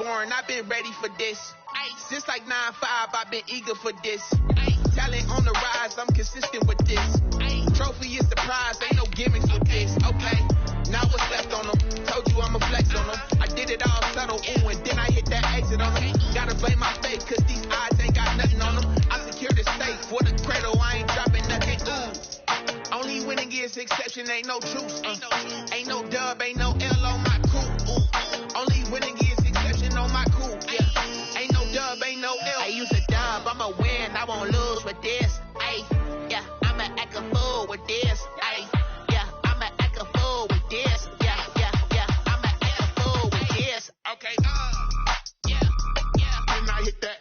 born, I've been ready for this. Since like 9-5, I've been eager for this. Talent on the rise, I'm consistent with this. Trophy is the prize, ain't no gimmicks with this. Okay, now what's left on them? Told you I'ma flex on them. I did it all subtle, ooh, and then I hit that exit on them. Gotta blame my faith, cause these odds ain't got nothing on them. I secured the safe for the cradle, I ain't dropping nothing, ooh. Only winning is exception, ain't no truce. Ain't no dub, ain't no L on my coupe. Only winning is exception on my coupe. Yeah. Ain't no dub, ain't no L. I use a dub, I'ma win, I won't lose with this. Ay, yeah, I'ma act a fool with this. Ay, yeah, I'ma act a fool with this. Yeah, yeah, yeah, I'ma act a fool with this. Okay, yeah, yeah. Then I hit that.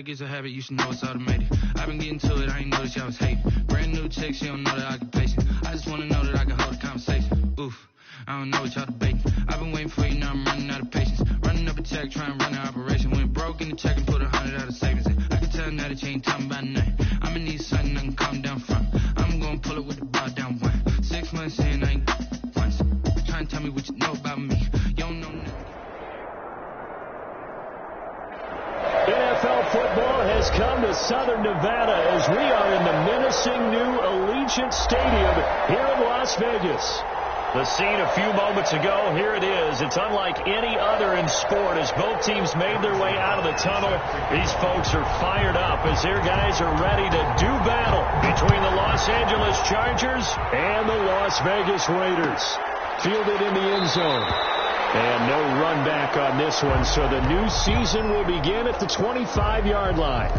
It's a habit, you should know it's automated. I've been getting to it, I ain't noticed y'all was hating. Brand new chick, she don't know the occupation. I just wanna know that I can hold a conversation. Oof, I don't know what y'all debating. I've been waiting for you, now I'm running out of patience. Running up a check, trying to run an operation. Went broke in the check and put 100 out of savings in. I can tell now that you ain't talking about nothing. I'ma need something I can calm down from. I'm gonna pull it with the bar down one. 6 months in, I ain't once. Trying to tell me what you know about me. You don't know nothing. NFL football has come to Southern Nevada as we are in the menacing new Allegiant Stadium here in Las Vegas. The scene a few moments ago, here it is. It's unlike any other in sport as both teams made their way out of the tunnel. These folks are fired up as their guys are ready to do battle between the Los Angeles Chargers and the Las Vegas Raiders. Fielded in the end zone. And no run back on this one, so the new season will begin at the 25-yard line.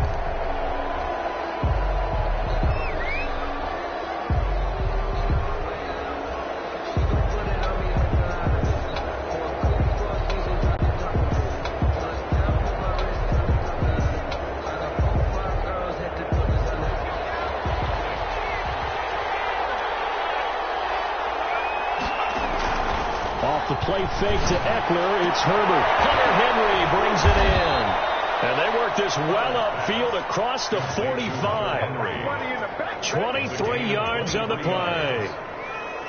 The play fake to Eckler. It's Herbert. Hunter Henry brings it in. And they work this well upfield across the 45. 23 yards on the play.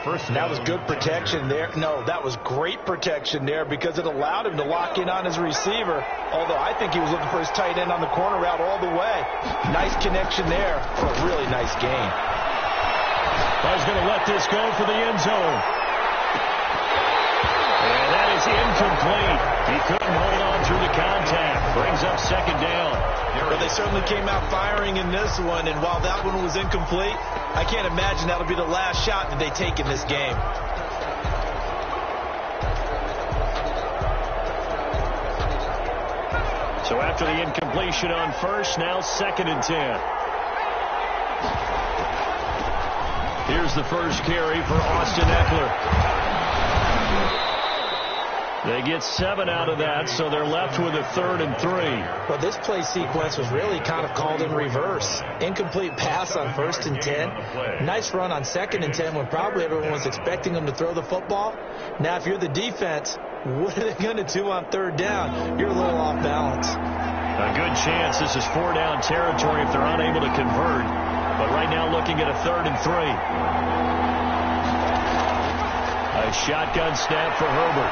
First, that was good protection there. No, that was great protection there because it allowed him to lock in on his receiver. Although I think he was looking for his tight end on the corner route all the way. Nice connection there for a really nice game. I was going to let this go for the end zone. And that is incomplete. He couldn't hold on through the contact. Brings up second down. Well, they certainly came out firing in this one, and while that one was incomplete, I can't imagine that'll be the last shot that they take in this game. So after the incompletion on first, now 2nd and 10. Here's the first carry for Austin Eckler. They get 7 out of that, so they're left with a 3rd and 3. Well, this play sequence was really kind of called in reverse. Incomplete pass on 1st and 10. Nice run on 2nd and 10 when probably everyone was expecting them to throw the football. Now, if you're the defense, what are they going to do on 3rd down? You're a little off balance. A good chance this is 4-down territory if they're unable to convert. But right now looking at a 3rd and 3. A shotgun snap for Herbert.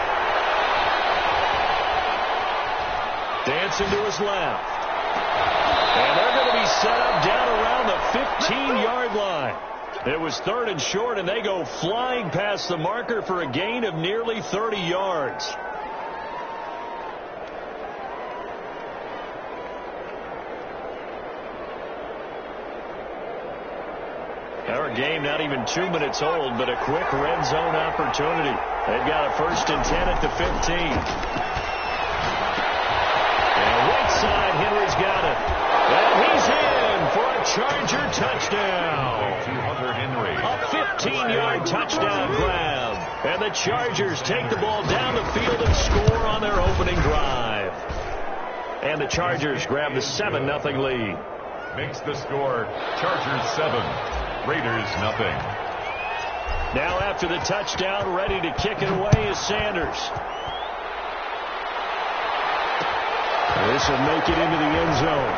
Dancing to his left. And they're going to be set up down around the 15-yard line. It was 3rd and short, and they go flying past the marker for a gain of nearly 30 yards. Our game not even 2 minutes old, but a quick red zone opportunity. They've got a 1st and 10 at the 15. Side, Henry's got it. And he's in for a Charger touchdown. A 15-yard touchdown grab. And the Chargers take the ball down the field and score on their opening drive. And the Chargers grab the 7-0 lead. Makes the score Chargers 7, Raiders 0. Now after the touchdown, ready to kick it away is Sanders. This will make it into the end zone.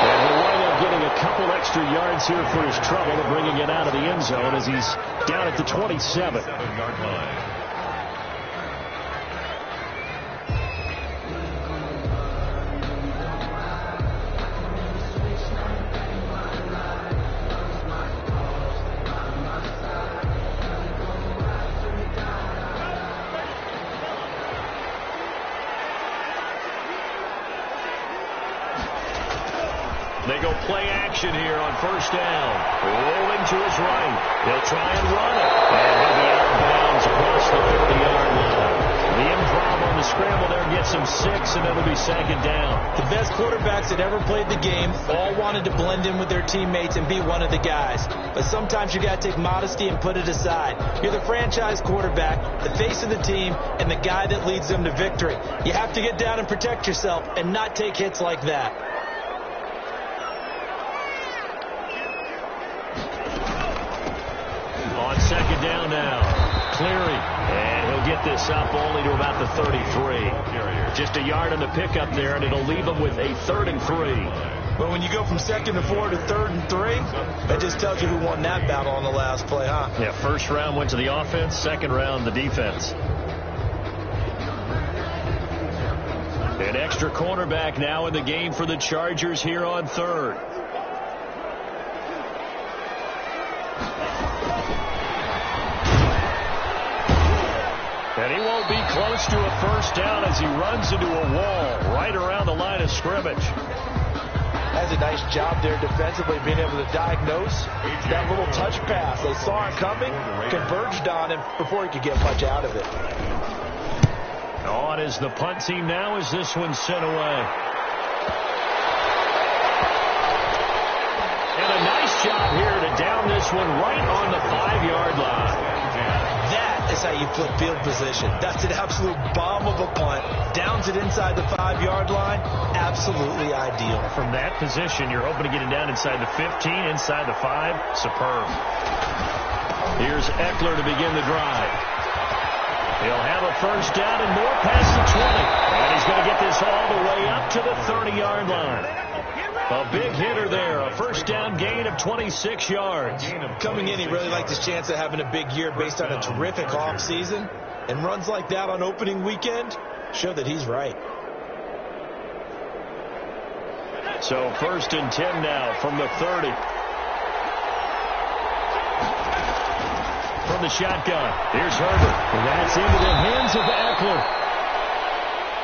And he'll wind up getting a couple extra yards here for his trouble of bringing it out of the end zone as he's down at the 27. 7-yard line. They go play action here on 1st down. Rolling to his right. They'll try and run it. And he'll be out of bounds across the 30-yard line. The improv on the scramble there gets him 6, and it'll be 2nd down. The best quarterbacks that ever played the game all wanted to blend in with their teammates and be one of the guys. But sometimes you got to take modesty and put it aside. You're the franchise quarterback, the face of the team, and the guy that leads them to victory. You have to get down and protect yourself and not take hits like that. On 2nd down now, Cleary, and he'll get this up only to about the 33. Just a yard on the pickup there, and it'll leave him with a 3rd and 3. But when you go from 2nd and 4 to 3rd and 3, that just tells you who won that battle on the last play, huh? Yeah, 1st round went to the offense, 2nd round the defense. An extra cornerback now in the game for the Chargers here on 3rd. And he won't be close to a 1st down as he runs into a wall right around the line of scrimmage. Has a nice job there defensively, being able to diagnose that little touch pass. They saw it coming, converged on him before he could get much out of it. On is the punt team now as this one's sent away. And a nice job here to down this one right on the 5-yard line. That is how you flip field position. That's an absolute bomb of a punt. Downs it inside the 5-yard line. Absolutely ideal. From that position, you're hoping to get it down inside the 15, inside the 5. Superb. Here's Eckler to begin the drive. He'll have a 1st down and more past the 20. And he's going to get this all the way up to the 30-yard line. A big hitter there. A 1st down gain of 26 yards. Coming in, he really liked his chance of having a big year based on a terrific offseason. And runs like that on opening weekend show that he's right. So 1st and 10 now from the 30. From the shotgun, here's Herbert. And that's into the hands of Eckler.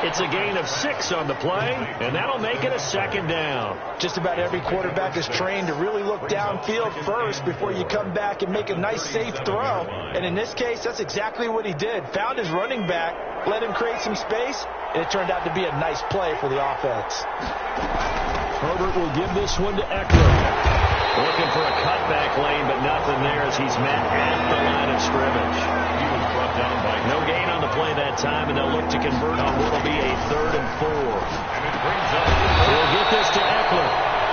It's a gain of 6 on the play, and that'll make it a second down. Just about every quarterback is trained to really look downfield first before you come back and make a nice, safe throw. And in this case, that's exactly what he did. Found his running back, let him create some space, and it turned out to be a nice play for the offense. Herbert will give this one to Eckler. Looking for a cutback lane, but nothing there as he's met at the line of scrimmage. He was brought down by no gain on the play that time, and they'll look to convert on what will be a 3rd and 4. And it brings up. We'll get this to Eckler.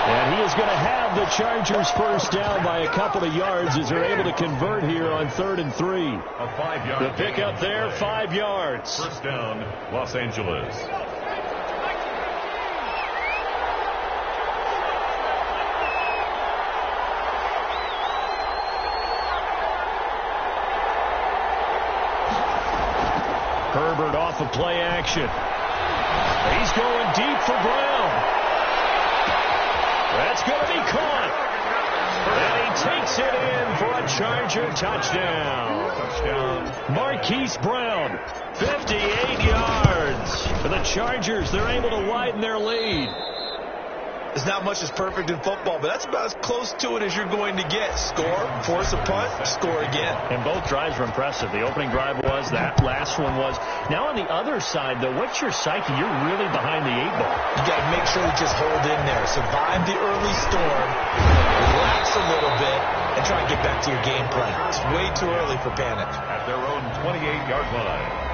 And he is going to have the Chargers first down by a couple of yards as they're able to convert here on 3rd and 3. A 5-yard The pickup there, 5 yards. First down, Los Angeles. Herbert off of play action. He's going deep for Brown. That's going to be caught. And he takes it in for a Charger touchdown. Marquise Brown, 58 yards. For the Chargers, they're able to widen their lead. There's not much that's perfect in football, but that's about as close to it as you're going to get. Score, force a punt, score again. And both drives were impressive. The opening drive was, that last one was. Now on the other side, though, what's your psyche? You're really behind the 8-ball. You got to make sure you just hold in there. Survive the early storm, relax a little bit, and try and get back to your game plan. It's way too early for panic. At their own 28-yard line.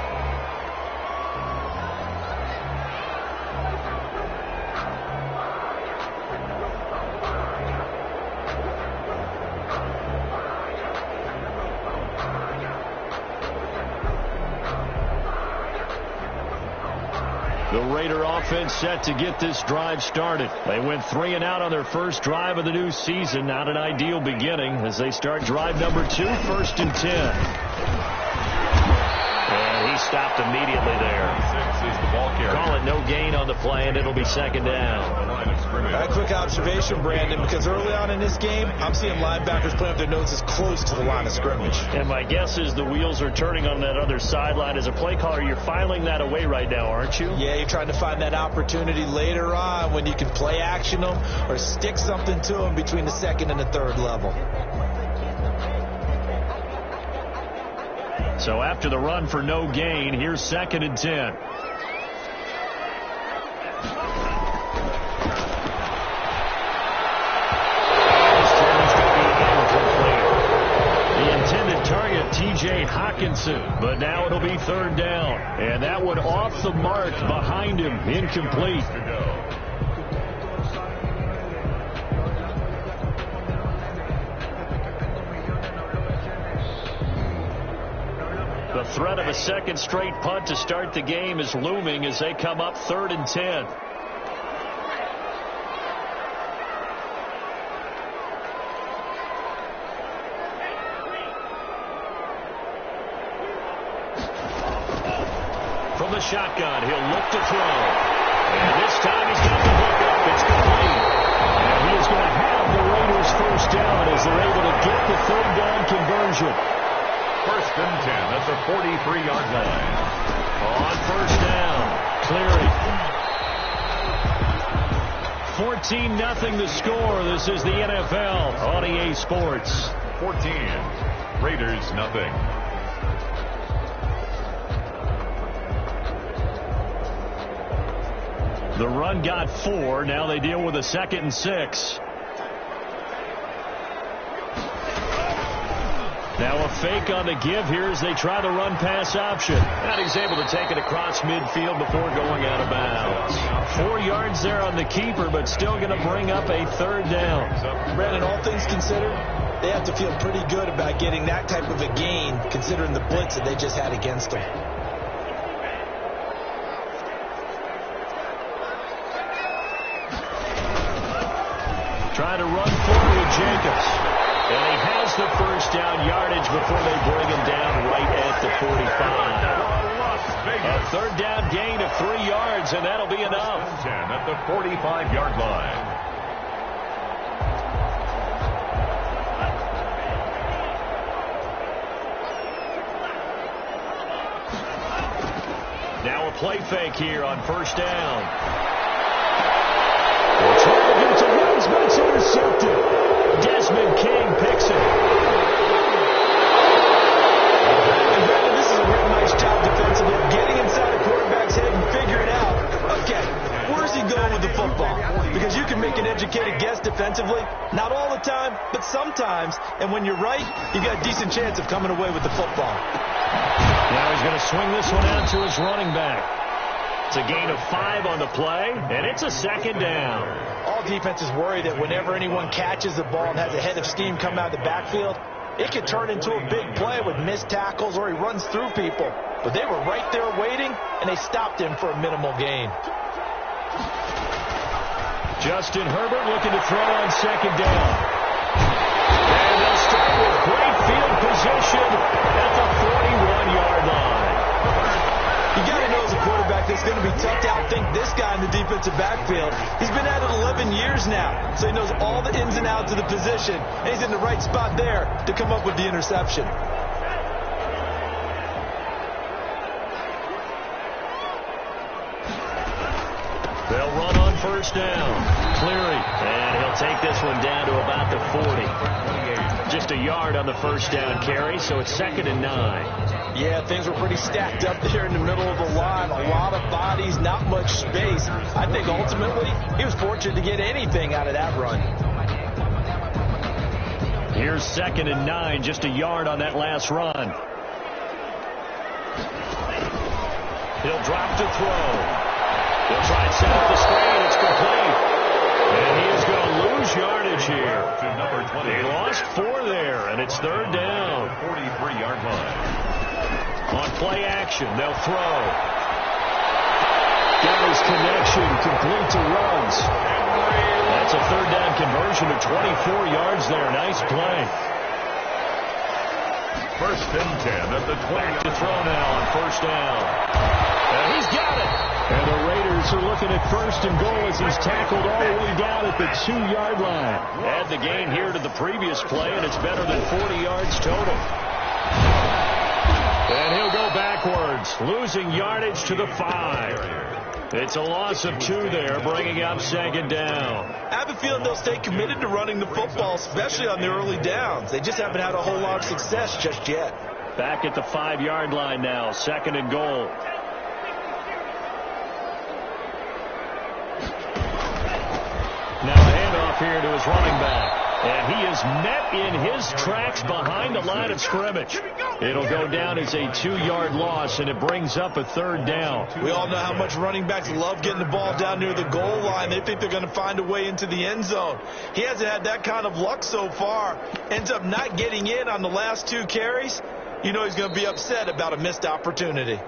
The Raider offense set to get this drive started. They went 3 and out on their first drive of the new season. Not an ideal beginning as they start drive number 2, 1st and 10. And he stopped immediately there. 6 is the ball carrier. Call it no gain on the play, and it'll be second down. A quick observation, Brandon, because early on in this game, I'm seeing linebackers playing with their noses close to the line of scrimmage. And my guess is the wheels are turning on that other sideline. As a play caller, you're filing that away right now, aren't you? Yeah, you're trying to find that opportunity later on when you can play action them or stick something to them between the 2nd and the 3rd level. So after the run for no gain, here's 2nd and 10. T.J. Hawkinson, but now it'll be 3rd down. And that one off the mark behind him, incomplete. The threat of a second straight punt to start the game is looming as they come up 3rd and 10. From the shotgun, he'll look to throw. And this time he's got the hook up. It's complete. And he is going to have the Raiders first down as they're able to get the 3rd down conversion. 1st and 10. That's a 43-yard line. On 1st down, Cleary. 14-0 the score. This is the NFL on EA Sports. 14. Raiders nothing. The run got 4. Now they deal with a 2nd and 6. Now a fake on the give here as they try the run pass option. And he's able to take it across midfield before going out of bounds. 4 yards there on the keeper, but still going to bring up a 3rd down. Brandon, all things considered, they have to feel pretty good about getting that type of a gain considering the blitz that they just had against them. Trying to run forward with Jacobs. And he has the first down yardage before they bring him down right at the 45. A 3rd down gain of 3 yards, and that'll be enough. 10 at the 45-yard line. Now a play fake here on first down. They'll try to get it to Ruggs, but it's intercepted. Desmond King picks it. And Brandon, this is a real nice job defensively of getting inside a quarterback's head and figuring out, okay, where's he going with the football? Because you can make an educated guess defensively, not all the time, but sometimes. And when you're right, you got a decent chance of coming away with the football. Now he's going to swing this one out to his running back. It's a gain of 5 on the play, and it's a second down. All defenses worry that whenever anyone catches the ball and has a head of steam come out of the backfield, it could turn into a big play with missed tackles or he runs through people. But they were right there waiting, and they stopped him for a minimal gain. Justin Herbert looking to throw on second down. And they'll start with great field position at the 41-yard line. You got to know as a quarterback that's going to be tough to outthink this guy in the defensive backfield. He's been at it 11 years now, so he knows all the ins and outs of the position, and he's in the right spot there to come up with the interception. They'll run on first down. Cleary, and he'll take this one down to about the 40. Just a yard on the first down carry, so it's 2nd and 9. Yeah, things were pretty stacked up there in the middle of the line. A lot of bodies, not much space. I think ultimately he was fortunate to get anything out of that run. Here's 2nd and 9, just a yard on that last run. He'll drop to throw. He'll try and set up the screen. It's complete. And he is going to lose yardage here. He lost 4 there, and it's 3rd down. 43-yard line. On play action, they'll throw. Got his connection, complete to Ruggs. That's a 3rd down conversion of 24 yards there. Nice play. 1st and 10 at the 20. Back to throw now on first down. And he's got it. And the Raiders are looking at 1st and goal as he's tackled all the way down at the 2-yard line. Add the gain here to the previous play, and it's better than 40 yards total. And he'll go backwards, losing yardage to the 5. It's a loss of 2 there, bringing up 2nd down. I have a feeling they'll stay committed to running the football, especially on the early downs. They just haven't had a whole lot of success just yet. Back at the 5-yard line now, 2nd and goal. Now a handoff here to his running back. And he is met in his tracks behind the line of scrimmage. It'll go down as a 2-yard loss, and it brings up a 3rd down. We all know how much running backs love getting the ball down near the goal line. They think they're going to find a way into the end zone. He hasn't had that kind of luck so far. Ends up not getting in on the last 2 carries. You know he's going to be upset about a missed opportunity.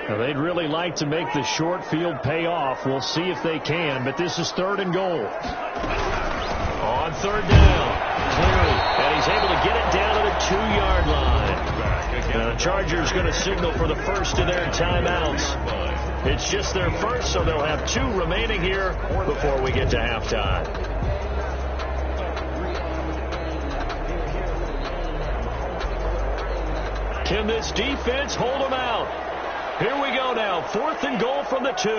Now, they'd really like to make the short field pay off. We'll see if they can, but this is 3rd and goal. On 3rd down, Cleary, and he's able to get it down to the 2-yard line. Now, the Chargers going to signal for the first of their timeouts. It's just their first, so they'll have 2 remaining here before we get to halftime. Can this defense hold them out? Here we go now, 4th and goal from the 2.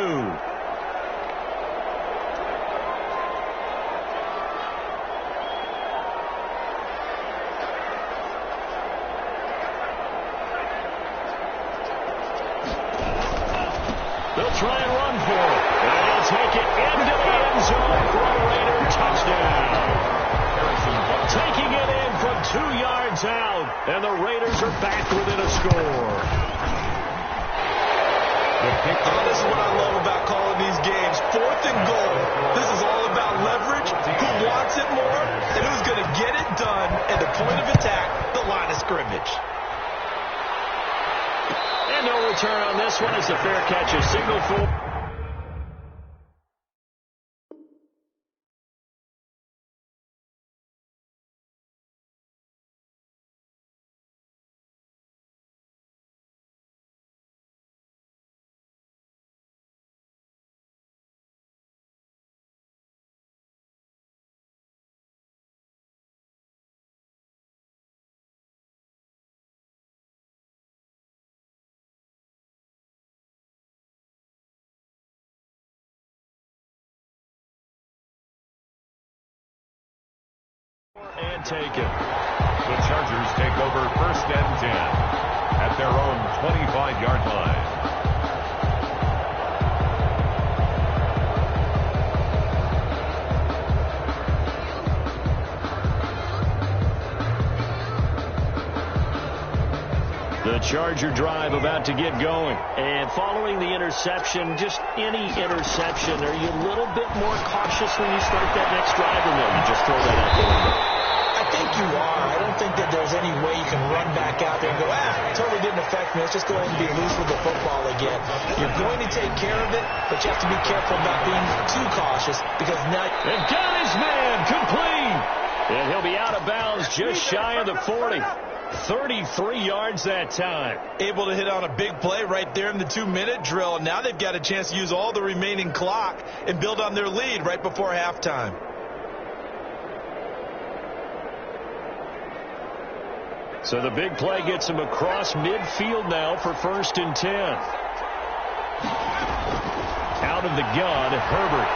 They'll try and run for it. And he'll take it into the end zone for a Raider touchdown. Taking it in from 2 yards out. And the Raiders are back within a score. Oh, this is what I love about calling these games. 4th and goal. This is all about leverage, who wants it more, and who's going to get it done at the point of attack, the line of scrimmage. And no return on this one as the fair catch is signaled for. and taken. The Chargers take over 1st and 10 at their own 25-yard line. The Charger drive about to get going. And following the interception, just any interception, are you a little bit more cautious when you start that next drive, or no? You just throw that out the window? I think you are. I don't think that there's any way you can run back out there and go, it totally didn't affect me. Let's just go ahead and be loose with the football again. You're going to take care of it, but you have to be careful about being too cautious because now... And got his man complete. And he'll be out of bounds just shy of the 40. 33 yards that time. Able to hit on a big play right there in the 2-minute drill. And now they've got a chance to use all the remaining clock and build on their lead right before halftime. So the big play gets him across midfield now for 1st and 10. Out of the gun, Herbert.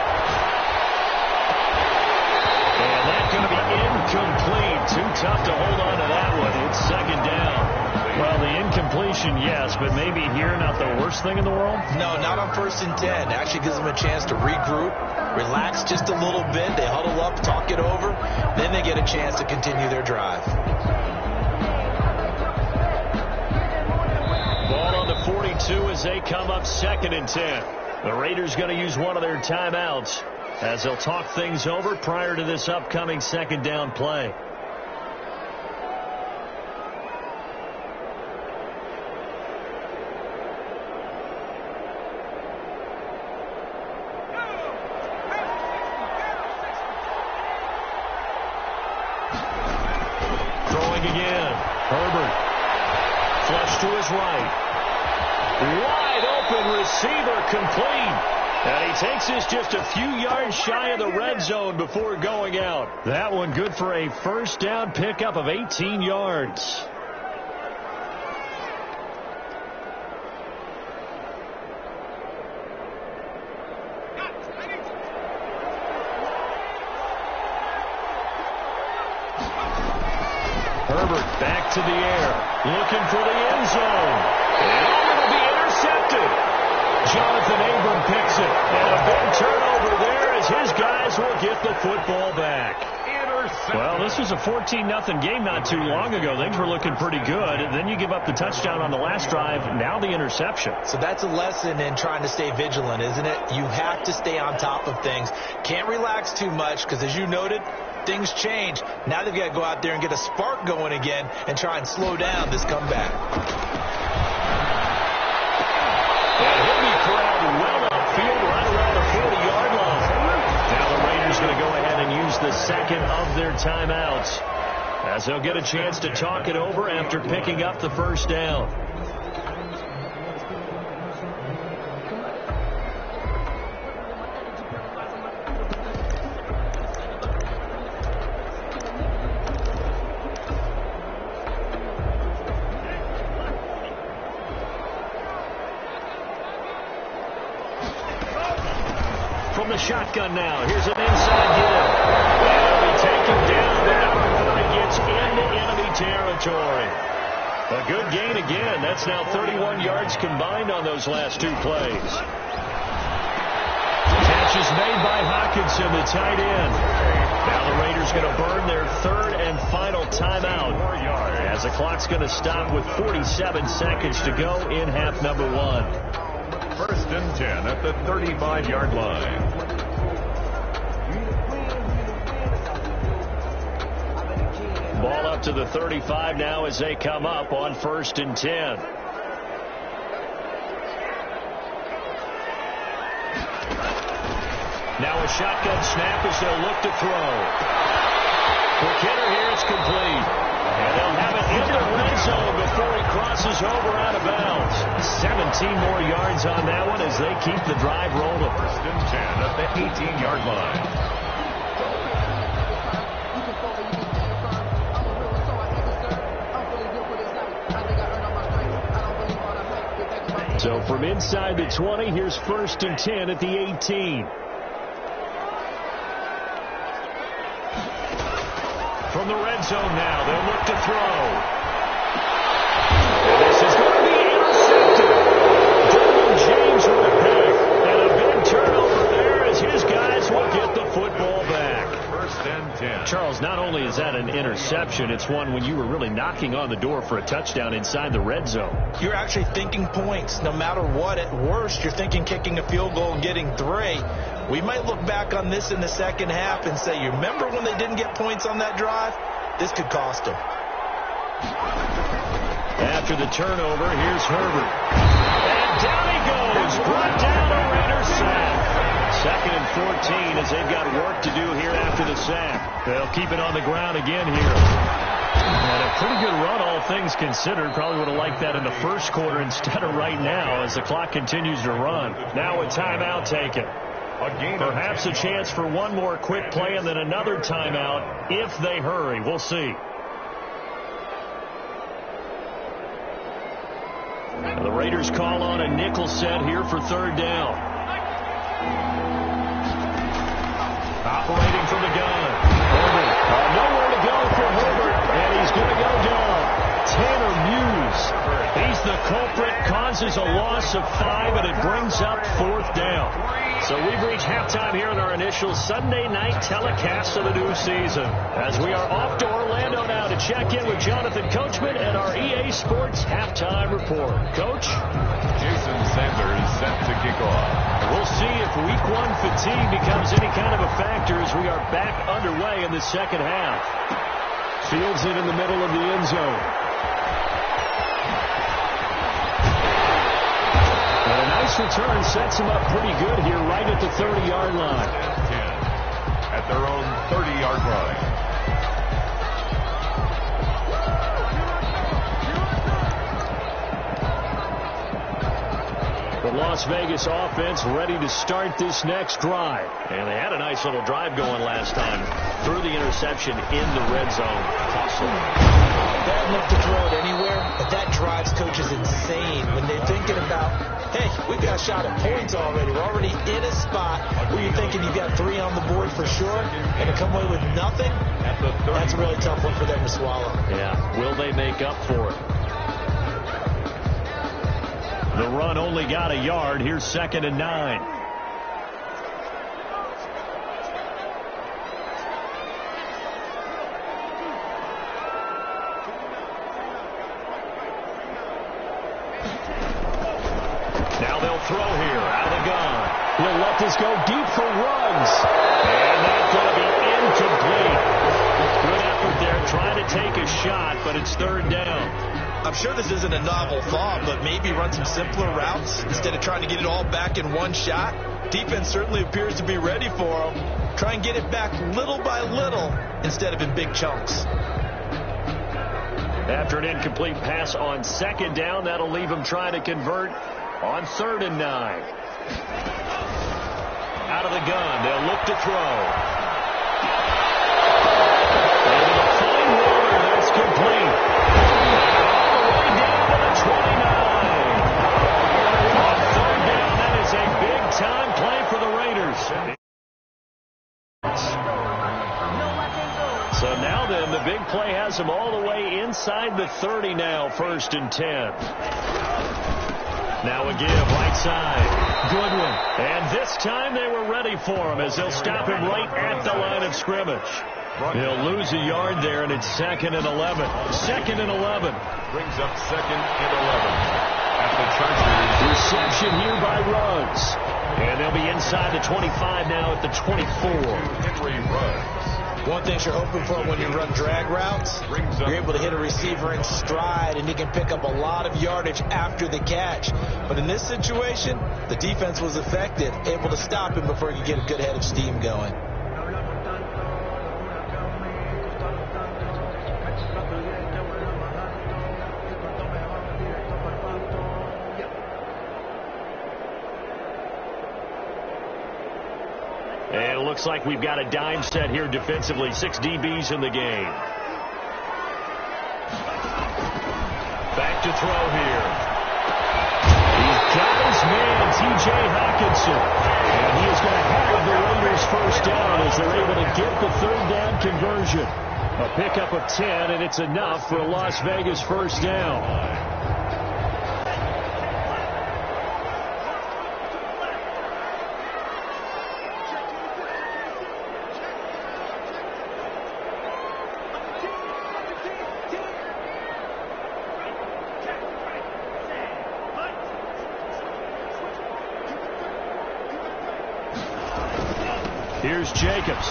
And that's going to be incomplete. Too tough to hold on to that one. It's 2nd down. Well, the incompletion, yes, but maybe here not the worst thing in the world? No, not on 1st and 10. Actually gives them a chance to regroup, relax just a little bit. They huddle up, talk it over. Then they get a chance to continue their drive. Ball on the 42 as they come up 2nd and 10. The Raiders going to use one of their timeouts as they'll talk things over prior to this upcoming 2nd down play. Throwing again. Herbert. Flush to his right. Wide open receiver complete. And he takes us just a few yards shy of the red zone before going out. That one good for a 1st down pickup of 18 yards. Herbert back to the air, looking for the end zone. And it'll be intercepted. Jonathan Abram picks it. And a big turnover there as his guys will get the football back. Well, this was a 14-0 game not too long ago. Things were looking pretty good. And then you give up the touchdown on the last drive. Now the interception. So that's a lesson in trying to stay vigilant, isn't it? You have to stay on top of things. Can't relax too much because, as you noted, things change. Now they've got to go out there and get a spark going again and try and slow down this comeback. And he'll be corralled well upfield right around the 40-yard line. Now the Raiders going to go ahead and use the 2nd of their timeouts as they'll get a chance to talk it over after picking up the 1st down. From the shotgun now. Here's an inside give. And he'll be taken down now before he gets into enemy territory. A good gain again. That's now 31 yards combined on those last 2 plays. Catch is made by Hawkinson, the tight end. Now the Raiders going to burn their 3rd and final timeout as the clock's going to stop with 47 seconds to go in half number 1. 1st and 10 at the 35-yard line. Ball up to the 35 now as they come up on 1st and 10. Now a shotgun snap as they'll look to throw. Quick hitter here, it's complete. And they'll have it in the red zone before he crosses over out of bounds. 17 more yards on that one as they keep the drive rolling. 1st and 10 at the 18-yard line. So from inside the 20, here's 1st and 10 at the 18. From the red zone now, they'll look to throw. And this is going to be intercepted. James with a pick. And a big turnover there as his guys will get the football back. First and 10. Charles, not only is that an interception, it's one when you were really knocking on the door for a touchdown inside the red zone. You're actually thinking points. No matter what, at worst, you're thinking kicking a field goal and getting 3. We might look back on this in the second half and say, you remember when they didn't get points on that drive? This could cost them. After the turnover, here's Herbert. And down he goes. Brought down a Raider sack. 2nd and 14 as they've got work to do here after the sack. They'll keep it on the ground again here. And a pretty good run, all things considered. Probably would have liked that in the first quarter instead of right now as the clock continues to run. Now a timeout taken. Perhaps a chance for one more quick play and then another timeout if they hurry. We'll see. The Raiders call on a nickel set here for 3rd down. Operating from the gun. Herbert. Nowhere to go for Herbert. And he's going to go down. Tanner Muse. He's the culprit. Causes a loss of 5, and it brings up 4th down. So we've reached halftime here in our initial Sunday night telecast of the new season. As we are off to Orlando now to check in with Jonathan Coachman and our EA Sports halftime report. Coach? Jason Sanders set to kick off. We'll see if week 1 fatigue becomes any kind of a factor as we are back underway in the second half. Fields it in the middle of the end zone. And a nice return sets them up pretty good here right at the 30-yard line. 10 at their own 30-yard line. The Las Vegas offense ready to start this next drive. And they had a nice little drive going last time. Threw the interception in the red zone. Costly. Bad enough to throw it anywhere, but that drives coaches insane when they're thinking about, hey, we've got a shot at points already. We're already in a spot where you're thinking you've got 3 on the board for sure, and to come away with nothing, that's a really tough one for them to swallow. Yeah, will they make up for it? The run only got a yard. Here's 2nd and 9. Now they'll throw here out of the gun. He'll let this go deep for Ruggs. And that's going to be incomplete. Good effort there trying to take a shot, but it's 3rd down. I'm sure this isn't a novel thought, but maybe run some simpler routes instead of trying to get it all back in one shot. Defense certainly appears to be ready for them. Try and get it back little by little instead of in big chunks. After an incomplete pass on 2nd down, that'll leave them trying to convert on 3rd and 9. Out of the gun, they'll look to throw. And a fine roller, that's complete. Time play for the Raiders. So now then, the big play has them all the way inside the 30 now, 1st and 10. Now a give, right side. Goodwin. And this time they were ready for him as they'll stop him right at the line of scrimmage. He'll lose a yard there, and it's 2nd and 11. 2nd and 11. Brings up 2nd and 11. At the Chargers. Reception here by Ruggs. And they'll be inside the 25 now at the 24. Henry Ruggs. One thing you're hoping for when you run drag routes, you're able to hit a receiver in stride, and you can pick up a lot of yardage after the catch. But in this situation, the defense was effective, able to stop him before he could get a good head of steam going. And it looks like we've got a dime set here defensively. 6 DBs in the game. Back to throw here. He's got his man, T.J. Hawkinson. And he is going to have the Raiders first down as they're able to get the 3rd down conversion. A pickup of 10, and it's enough for a Las Vegas first down. Here's Jacobs.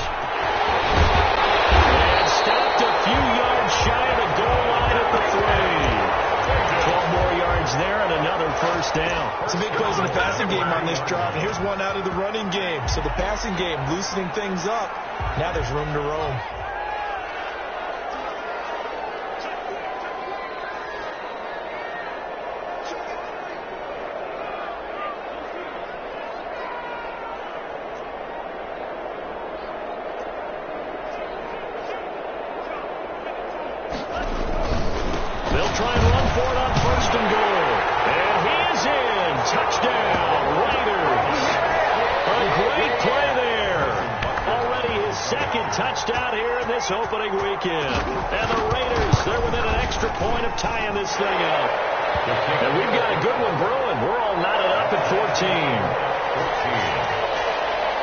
And stopped a few yards shy of the goal line at the 3. 12 more yards there and another first down. Some big plays in the passing game on this drive. And here's one out of the running game. So the passing game loosening things up. Now there's room to roam. Touchdown here in this opening weekend. And the Raiders, they're within an extra point of tying this thing up. And we've got a good one brewing. We're all knotted up at 14.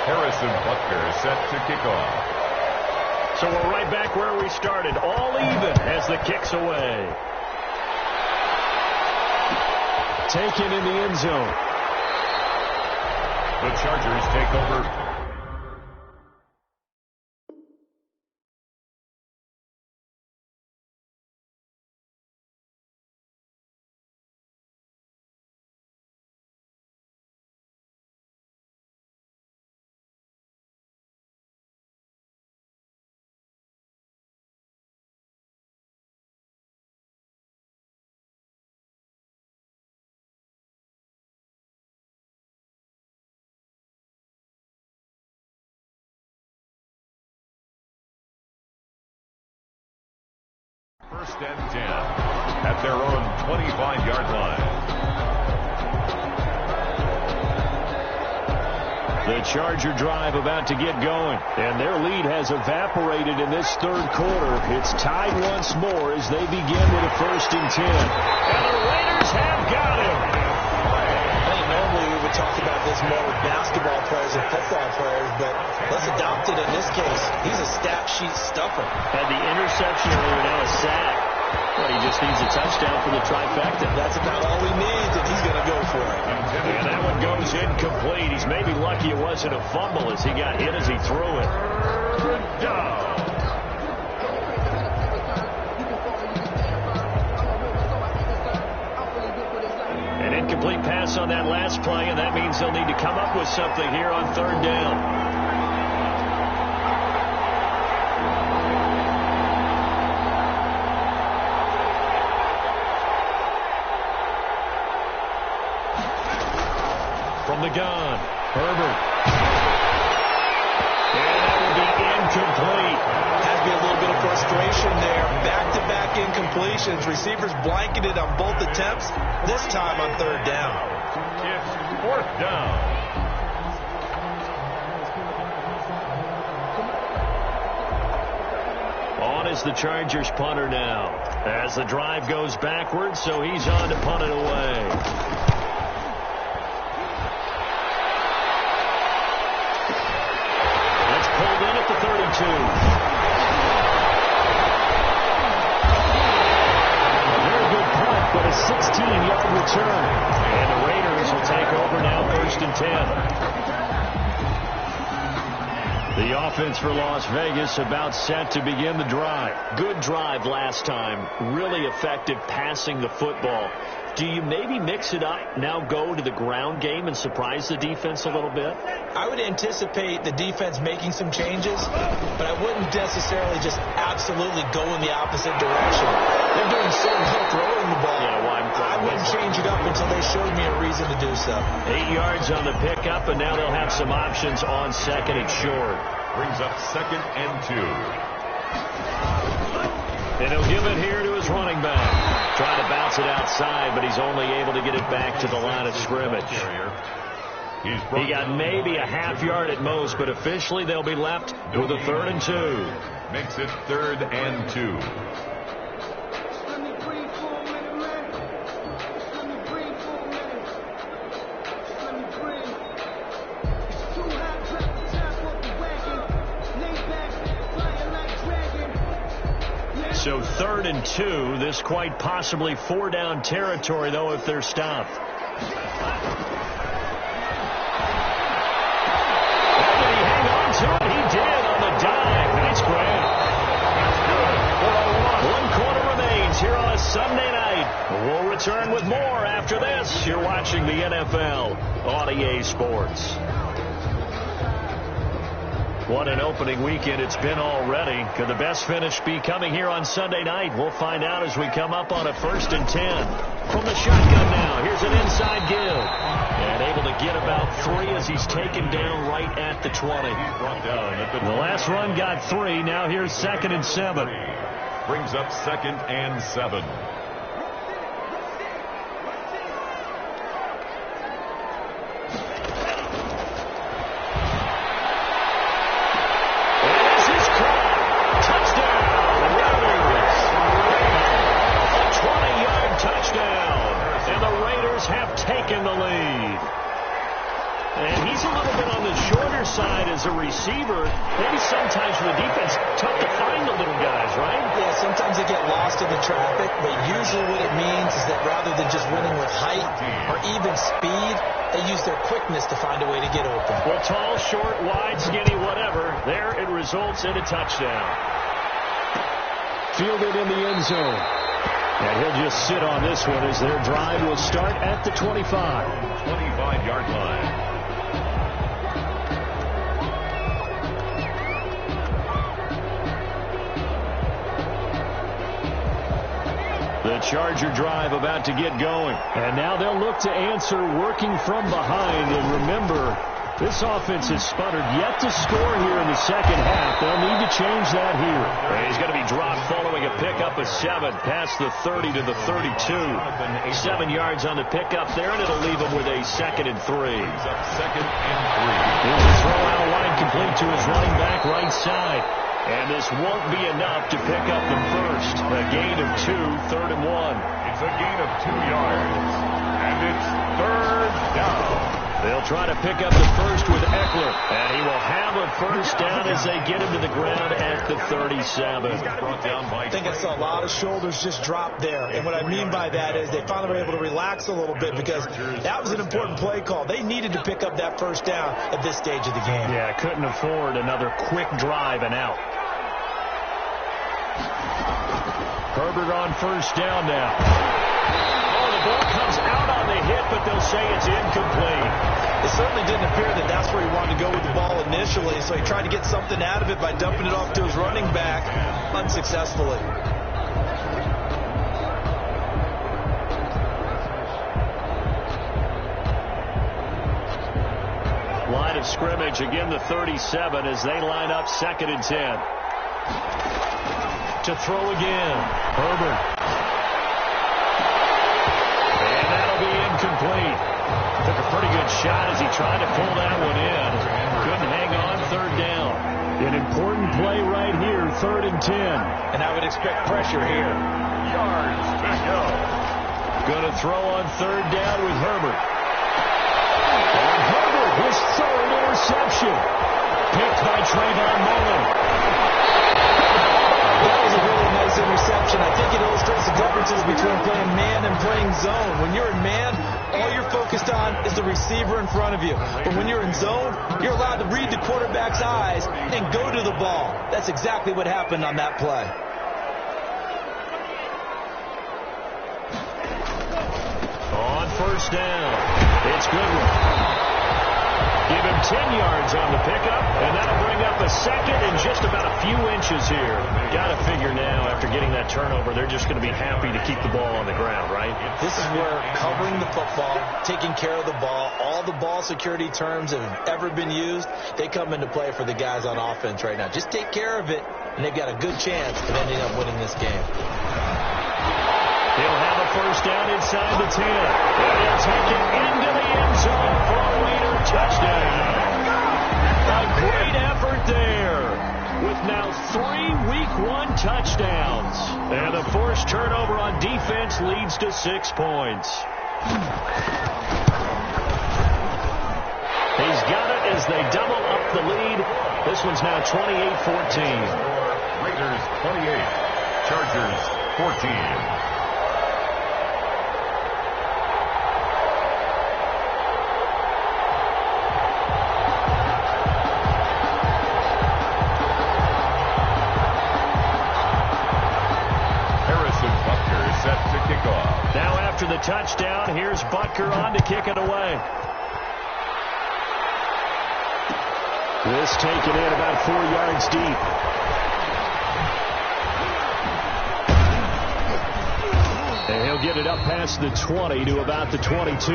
Harrison Butker set to kick off. So we're right back where we started, all even as the kick's away. Taken in the end zone. The Chargers take over. First and 10 at their own 25-yard line. The Charger drive about to get going, and their lead has evaporated in this third quarter. It's tied once more as they begin with a 1st and 10. And the Raiders have got him. I think normally we would talk about this more with basketball players and football players, but let's adopt it in this case. He's a stat sheet stuffer. Had the interception earlier, now a sack. Well, he just needs a touchdown for the trifecta. That's about all he needs, and he's going to go for it. And that one goes incomplete. He's maybe lucky it wasn't a fumble as he got hit as he threw it. Good job. An incomplete pass on that last play, and that means they'll need to come up with something here on 3rd down. From the gun, Herbert. And that will be incomplete. Has to be a little bit of frustration there. Back-to-back incompletions. Receivers blanketed on both attempts. This time on 3rd down. It's 4th down. On is the Chargers punter now. As the drive goes backwards, so he's on to punt it away. Pulled in at the 32. A very good punt, but a 16-yard return. And the Raiders will take over now 1st and 10. The offense for Las Vegas about set to begin the drive. Good drive last time. Really effective passing the football. Do you maybe mix it up, now go to the ground game and surprise the defense a little bit? I would anticipate the defense making some changes, but I wouldn't necessarily just absolutely go in the opposite direction. They're doing so well throwing the ball. Yeah, well, I wouldn't change it up until they showed me a reason to do so. 8 yards on the pickup, and now they'll have some options on 2nd and short. Brings up 2nd and 2. And he'll give it here to his running back. Trying to bounce it outside, but he's only able to get it back to the line of scrimmage. He got maybe a half yard at most, but officially they'll be left with a 3rd and 2. Makes it 3rd and 2. So 3rd and 2. This quite possibly 4-down territory, though, if they're stopped. And did he hang on to it? He did on the dive. Nice grab. One quarter remains here on a Sunday night. We'll return with more after this. You're watching the NFL on EA Sports. What an opening weekend it's been already. Could the best finish be coming here on Sunday night? We'll find out as we come up on a 1st and 10. From the shotgun now, here's an inside give. And able to get about 3 as he's taken down right at the 20. The last run got 3. Now here's 2nd and 7. Brings up 2nd and 7. As a receiver, maybe sometimes for the defense, tough to find the little guys, right? Yeah, sometimes they get lost in the traffic, but usually what it means is that rather than just winning with height or even speed, they use their quickness to find a way to get open. Well, tall, short, wide, skinny, whatever, there it results in a touchdown. Fielded in the end zone. And he'll just sit on this one as their drive will start at the 25. 25-yard line. The Charger drive about to get going. And now they'll look to answer working from behind. And remember, this offense has sputtered yet to score here in the second half. They'll need to change that here. He's going to be dropped following a pickup of 7 past the 30 to the 32. 7 yards on the pickup there, and it'll leave him with a 2nd and 3. He's up 2nd and 3. Here's a throw out wide complete to his running back right side. And this won't be enough to pick up the first. A gain of 2, 3rd and 1. It's a gain of 2 yards. And it's 3rd down. They'll try to pick up the first with Eckler. And he will have a first down as they get him to the ground at the 37. I think I saw a lot of shoulders just drop there. And what I mean by that is they finally were able to relax a little bit because that was an important play call. They needed to pick up that first down at this stage of the game. Yeah, couldn't afford another quick drive and out. Herbert on first down now. Oh, the ball comes out on the hit, but they'll say it's incomplete. It certainly didn't appear that that's where he wanted to go with the ball initially, so he tried to get something out of it by dumping it off to his running back unsuccessfully. Line of scrimmage, again the 37 as they line up 2nd and 10. To throw again. Herbert. And that'll be incomplete. Took a pretty good shot as he tried to pull that one in. Couldn't hang on 3rd down. An important play right here, 3rd and 10. And I would expect pressure here. Yards to go. Going to throw on 3rd down with Herbert. And Herbert, his 3rd interception. Picked by Trayvon Mullen. That was a really nice interception. I think it illustrates the differences between playing man and playing zone. When you're in man, all you're focused on is the receiver in front of you. But when you're in zone, you're allowed to read the quarterback's eyes and go to the ball. That's exactly what happened on that play. On first down, it's Goodwin. Give him 10 yards on the pickup, and that'll bring up a 2nd and just about a few inches here. Got to figure now, after getting that turnover, they're just going to be happy to keep the ball on the ground, right? This is where covering the football, taking care of the ball, all the ball security terms that have ever been used, they come into play for the guys on offense right now. Just take care of it, and they've got a good chance of ending up winning this game. He'll have a first down inside the 10. And he'll take it into the end zone for a Raider touchdown. A great effort there, with now 3 Week 1 touchdowns. And the forced turnover on defense leads to 6 points. He's got it as they double up the lead. This one's now 28-14. Raiders 28, Chargers 14. Now after the touchdown, here's Butker on to kick it away. This taken in about 4 yards deep. And he'll get it up past the 20 to about the 22.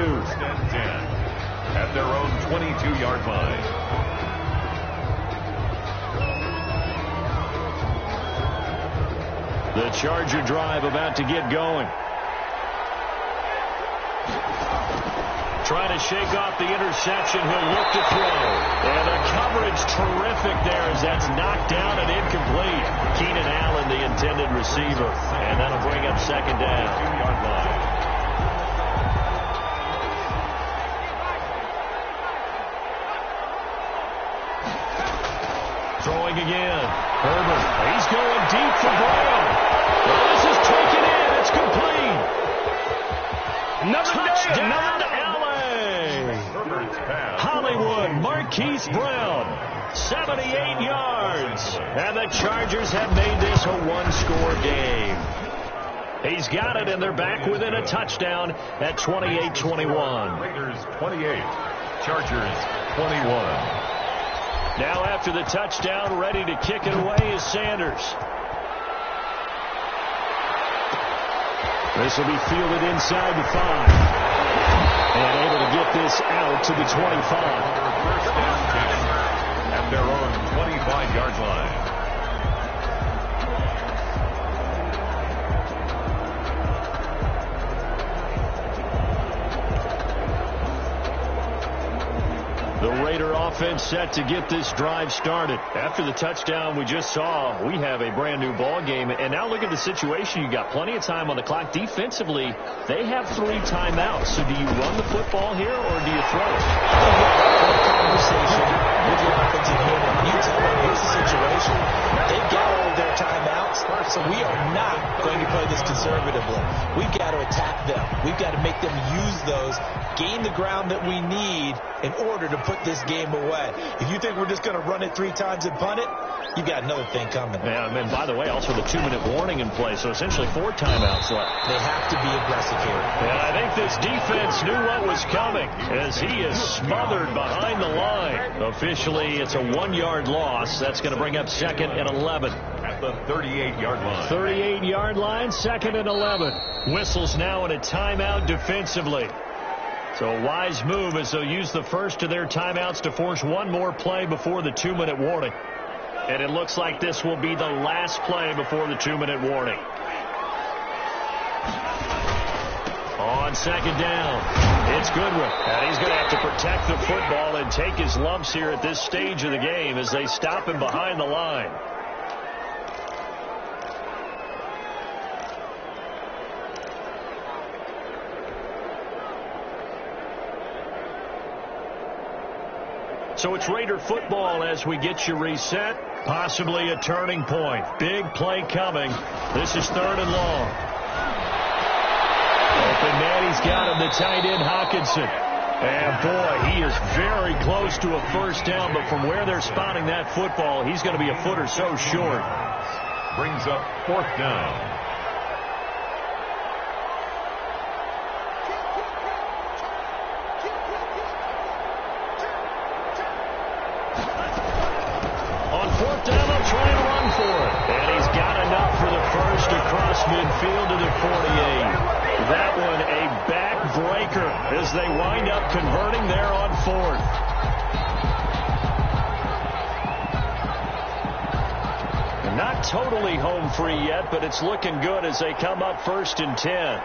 At their own 22-yard line. The Charger drive about to get going. Trying to shake off the interception. He'll look to throw. And the coverage terrific there as that's knocked down and incomplete. Keenan Allen, the intended receiver. And that'll bring up second down. 2-yard line. Throwing again. Herbert. He's going deep for Brown. Well, this is taken in. It's complete. Another touchdown to L.A. Hollywood, Marquise Brown. 78 yards. And the Chargers have made this a one-score game. He's got it, and they're back within a touchdown at 28-21. Raiders 28, Chargers 21. Now after the touchdown, ready to kick it away is Sanders. This will be fielded inside the 5. And able to get this out to the 25. At their own 25-yard line. The Raider offense set to get this drive started. After the touchdown we just saw, we have a brand new ball game. And now look at the situation. You got plenty of time on the clock. Defensively, they have 3 timeouts. So do you run the football here or do you throw it? Conversation with your offensive unit. You tell them here's the situation. They've got all of their timeouts, so we are not going to play this conservatively. We've got to attack them. We've got to make them use those, gain the ground that we need in order to put this game away. If you think we're just going to run it 3 times and punt it, you've got another thing coming. Yeah, and by the way, also the 2-minute warning in play, so essentially 4 timeouts left. They have to be aggressive here. And I think this defense knew what was coming as he is smothered behind the line. Officially, it's a 1-yard loss. That's going to bring up 2nd and 11. At the 38-yard line. 38-yard line, 2nd and 11. Whistles now in a timeout defensively. So a wise move as they'll use the first of their timeouts to force one more play before the 2-minute warning. And it looks like this will be the last play before the 2-minute warning. On 2nd down, it's Goodwin. And he's going to have to protect the football and take his lumps here at this stage of the game as they stop him behind the line. So it's Raider football as we get you reset. Possibly a turning point. Big play coming. This is 3rd and long. Open man, he's got him, the tight end Hawkinson. And boy, he is very close to a first down, but from where they're spotting that football, he's going to be a foot or so short. Brings up 4th down. Midfield to the 48. That one a back-breaker as they wind up converting there on 4th. And not not totally home free yet, but it's looking good as they come up 1st and 10.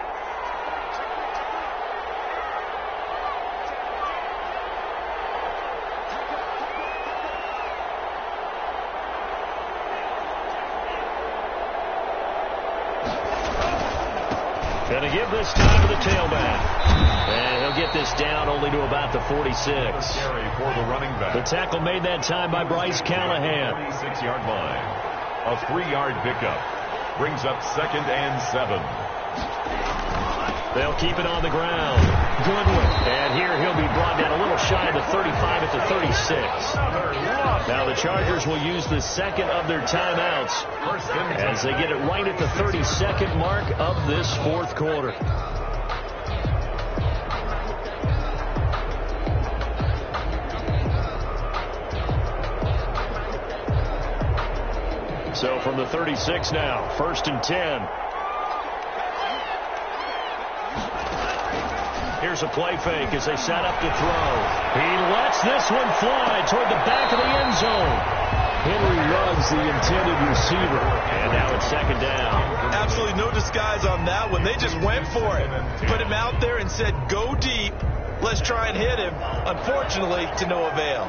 Going to give this time to the tailback. And he'll get this down only to about the 46. Carry for the running back. The tackle made that time by Bryce Callahan. 26-yard line. A 3-yard pickup. Brings up 2nd and 7. They'll keep it on the ground. Goodwin. And here he'll be brought down a little shy of the 35 at the 36. Now the Chargers will use the second of their timeouts as they get it right at the 32nd mark of this 4th quarter. So from the 36 now, 1st and 10. Here's a play fake as they set up to throw. He lets this one fly toward the back of the end zone. Henry Ruggs, the intended receiver. And now it's 2nd down. Absolutely no disguise on that one. They just went for it. Put him out there and said, go deep. Let's try and hit him. Unfortunately, to no avail.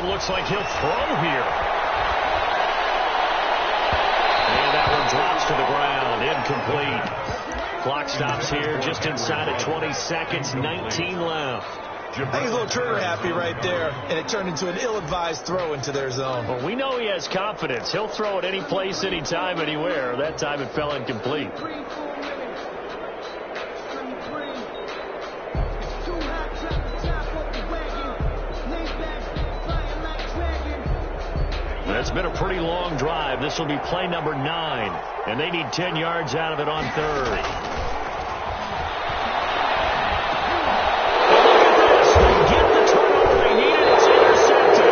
Looks like he'll throw here. And that one drops to the ground. Incomplete. Clock stops here just inside of 20 seconds. 19 left. I think he's a little trigger happy right there, and it turned into an ill-advised throw into their zone. Well, we know he has confidence. He'll throw it any place, anytime, anywhere. That time it fell incomplete. It's been a pretty long drive. This will be play number 9, and they need 10 yards out of it on 3rd. They get the turnover they needed. It's intercepted.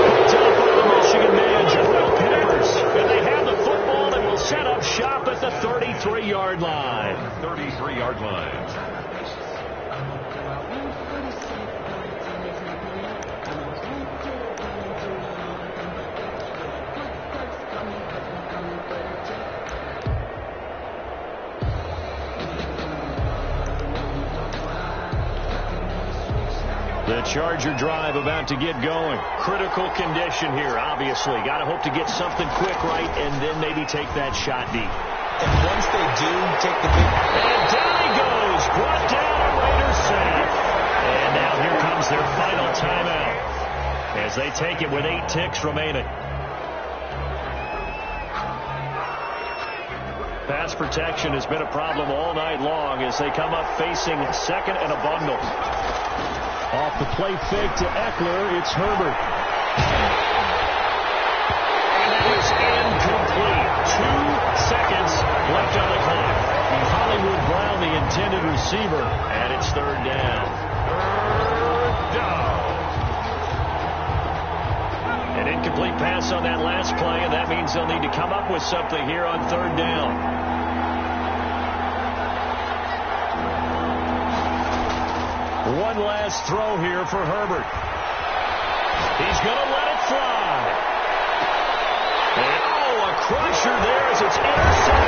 Picked up by the Michigan man, Jabril Peppers. And they have the football and will set up shop at the 33-yard line. 33-yard line. The Charger drive about to get going. Critical condition here, obviously. Got to hope to get something quick right and then maybe take that shot deep. And once they do, take the big... And down he goes. Brought down a Raider sack. And now here comes their final timeout as they take it with 8 ticks remaining. Pass protection has been a problem all night long as they come up facing 2nd and a bundle. Off the play fake to Eckler, it's Herbert. And that is incomplete. 2 seconds left on the clock. Hollywood Brown, the intended receiver, and it's 3rd down. 3rd down. An incomplete pass on that last play, and that means they'll need to come up with something here on 3rd down. One last throw here for Herbert. He's going to let it fly. And, a crusher there as it's intercepted.